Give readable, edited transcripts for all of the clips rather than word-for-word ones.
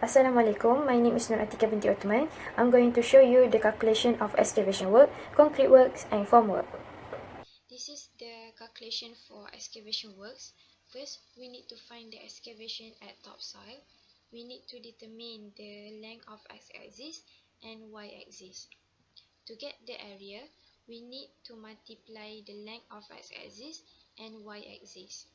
Assalamualaikum, my name is Nooratiqa Binti Othman. I'm going to show you the calculation of excavation work, concrete works and formwork. This is the calculation for excavation works. First, we need to find the excavation at topsoil. We need to determine the length of x-axis and y-axis. To get the area, we need to multiply the length of x-axis and y-axis.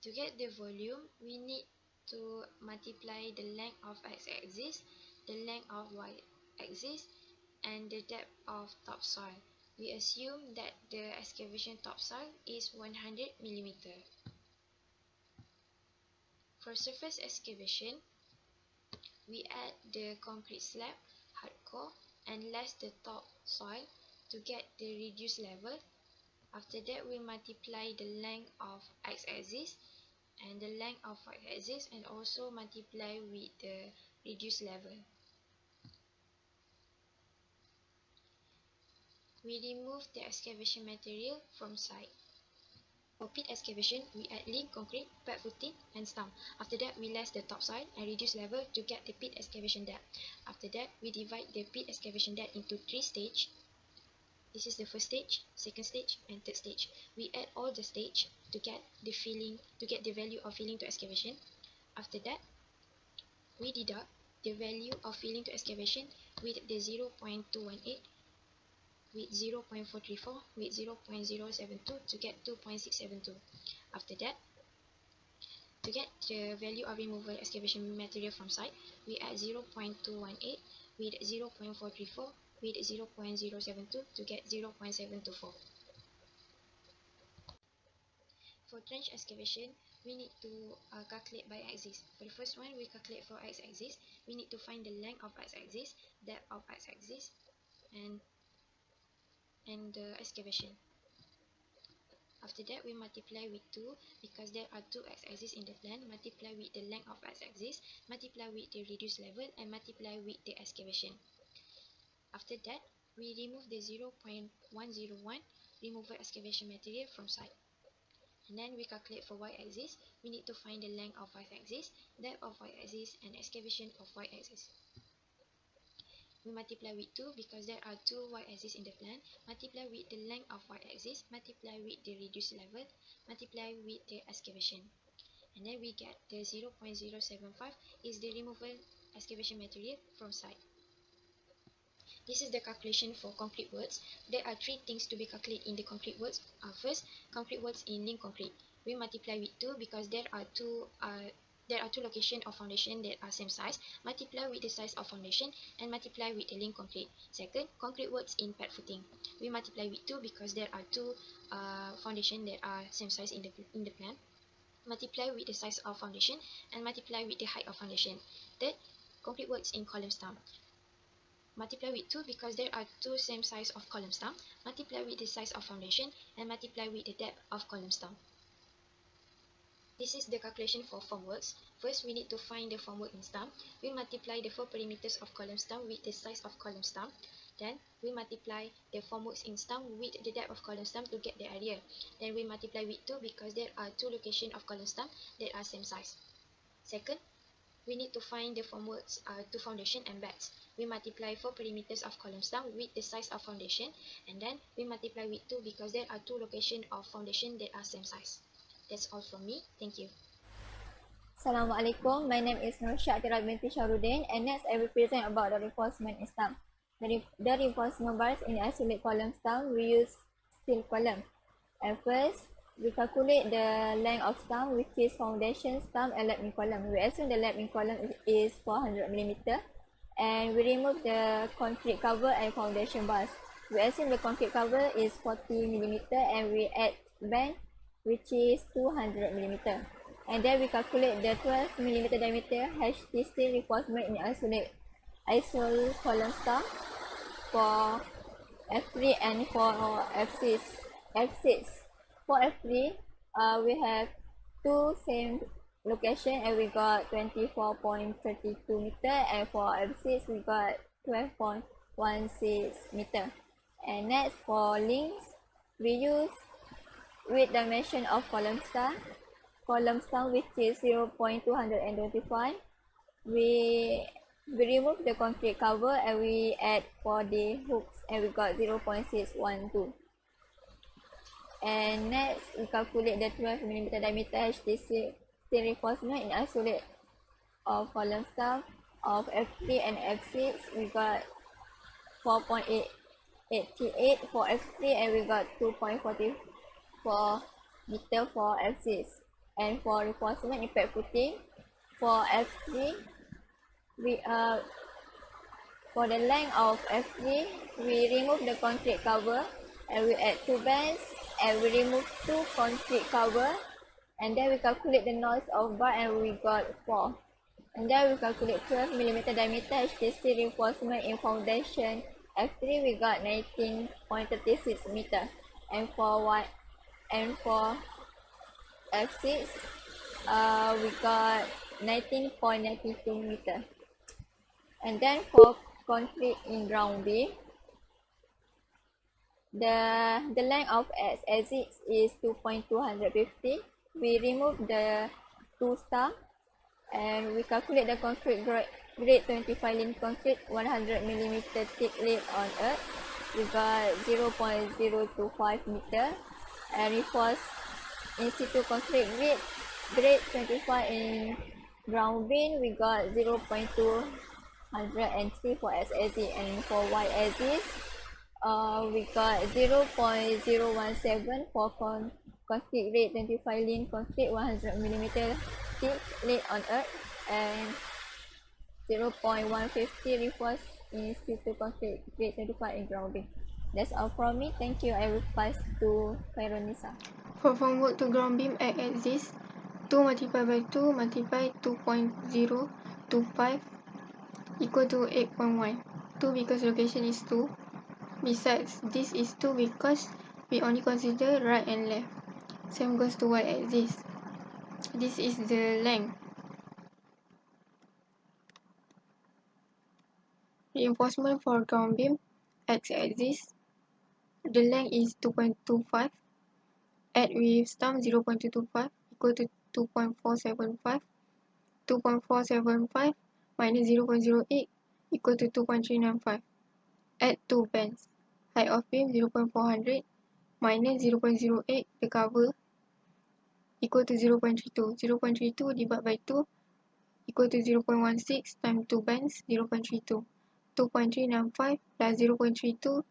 To get the volume, we need to multiply the length of x-axis, the length of y-axis, and the depth of topsoil. We assume that the excavation topsoil is 100 mm. For surface excavation, we add the concrete slab, hardcore, and less the topsoil to get the reduced level. After that, we multiply the length of x-axis and the length of y-axis and also multiply with the reduced level. We remove the excavation material from site. For pit excavation, we add link concrete, pad footing, and stump. After that, we less the topsoil and reduce level to get the pit excavation depth. After that, we divide the pit excavation depth into 3 stages. This is the first stage, second stage, and third stage. We add all the stages to get the value of filling to excavation. After that, we deduct the value of filling to excavation with the 0.218, with 0.434, with 0.072 to get 2.672. After that, to get the value of removal excavation material from site, we add 0.218 with 0.434 with 0.072 to get 0.724. For trench excavation, we need to calculate by axis. For the first one, we calculate for x-axis. We need to find the length of x-axis, depth of x-axis, and the excavation. After that, we multiply with 2 because there are 2 x-axis in the plan. Multiply with the length of x-axis, multiply with the reduced level, and multiply with the excavation. After that, we remove the 0.101 removal excavation material from site. And then we calculate for y-axis. We need to find the length of y-axis, depth of y-axis, and excavation of y-axis. We multiply with 2 because there are 2 y-axis in the plan. Multiply with the length of y-axis, multiply with the reduced level, multiply with the excavation. And then we get the 0.075 is the removal excavation material from site. This is the calculation for concrete works. There are 3 things to be calculated in the concrete works. First, concrete works in link concrete. We multiply with 2 because there are two locations of foundation that are same size. Multiply with the size of foundation and multiply with the link concrete. Second, concrete works in pad footing. We multiply with 2 because there are 2 foundations that are same size in the plan. Multiply with the size of foundation and multiply with the height of foundation. Third, concrete works in column stump. Multiply with 2 because there are 2 same size of column stump. Multiply with the size of foundation and multiply with the depth of column stump. This is the calculation for formworks. First, we need to find the formwork in stump. We multiply the 4 perimeters of column stump with the size of column stump. Then, we multiply the formworks in stump with the depth of column stump to get the area. Then, we multiply with 2 because there are 2 locations of column stump that are same size. Second, we need to find the formworks to foundation and beds. We multiply 4 perimeters of column stump with the size of foundation, and then we multiply with 2 because there are 2 locations of foundation that are same size. That's all from me. Thank you. Assalamualaikum. My name is Noor Athirah binti Shaharudin, and next I will present about the reinforcement in stump. The reinforcement bars in the isolate column stump, we use steel column. And first, we calculate the length of stump, which is foundation, stump, and lap-in column. We assume the lap-in column is 400 mm, and we remove the concrete cover and foundation bars. We assume the concrete cover is 40 mm, and we add band, which is 200 mm. And then we calculate the 12 mm diameter HT steel reinforcement in isol column stump for F3 and for F6. For F3, we have 2 same location and we got 24.32 meter, and for F6 we got 12.16 meter. And next, for links, we use width dimension of column stump which is 0.225, we remove the concrete cover and we add 4D hooks and we got 0.612. And next we calculate the 12mm diameter HTC steel reinforcement in isolate of column staff of F3 and F6. We got 4.88 for F3 and we got 2.44 meter for F6. And for reinforcement impact footing for F3, we for the length of F3, we remove the concrete cover and we add 2 bands and we remove 2 concrete cover, and then we calculate the noise of bar and we got 4. And then we calculate 12mm diameter HTC reinforcement in foundation F3, we got 19.36 meter, and for F6 we got 19.92 meter. And then for concrete in ground beam, the length of exits is 2.250. We remove the 2 star and we calculate the concrete grade 25 lean concrete 100mm thick laid on earth. We got 0.025 meter, and reinforced in situ concrete grade 25 in ground beam, we got 0.203 for x-axis, and for y-axis we got 0.017 for concrete grade 25 lean concrete 100mm thick laid on earth, and 0.150 reinforced in situ concrete grade 25 in ground beam. That's all from me. Thank you. I will pass to Qhairunnisa. For from work to ground beam x-axis, 2 multiplied by 2 multiplied 2.025 equal to 8.1. 2 because location is 2. Besides, this is 2 because we only consider right and left. Same goes to y-axis. This is the length. Reinforcement for ground beam x-axis. The length is 2.25. Add with stump 0.225 equal to 2.475. 2.475 minus 0.08 equal to 2.395. Add 2 bands. Height of beam 0.400 minus 0.08 the cover equal to 0.32. 0.32 divided by 2 equal to 0.16 times 2 bands 0.32. 2.395 plus 0.32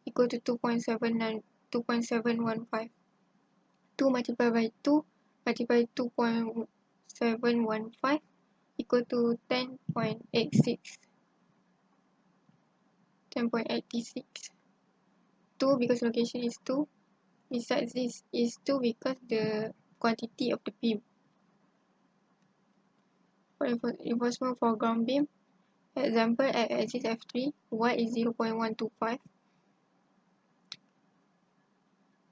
equal to 2.715. 2 multiplied by 2 multiplied 2.715 equal to 10.86. 10.86. 2 because location is 2. Besides, this is 2 because the quantity of the beam. For reinforcement for ground beam, example at axis F3, y is 0.125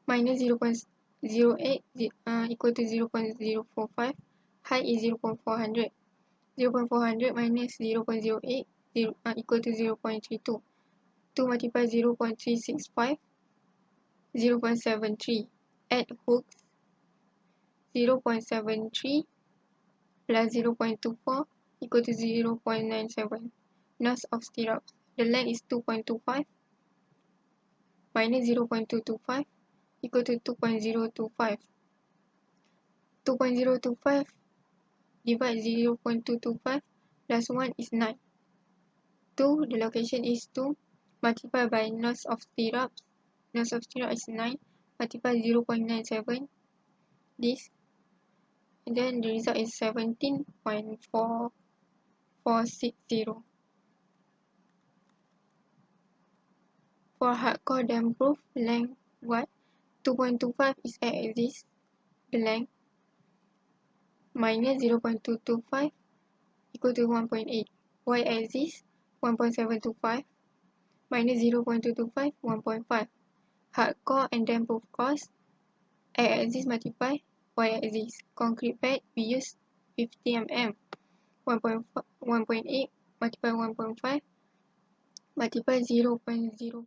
minus 0.08 equal to 0.045. Height is 0.400. 0.400 minus 0.08 equal to 0.32. 2 multiplied 0.365. 0.73. Add hooks 0.73 plus 0.24 equal to 0.97. Nose of stirrups. The length is 2.25 minus 0.225 equal to 2.025. 2.025 divide 0.225 plus 1 is 9. 2, the location is 2, multiplied by nose of stirrups. Nose of stirrup is 9, multiply 0.97, this, and then the result is 17.4460. For hardcore dam proof, length what? 2.25 is x-axis, the length, minus 0.225 equal to 1.8. Y-axis, 1.725, minus 0.225, 1.5. Hardcore and dam proof cost, x-axis multiply y-axis. Concrete pad, we use 50 mm. 1.8 multiply 1.5 multiply 0.05.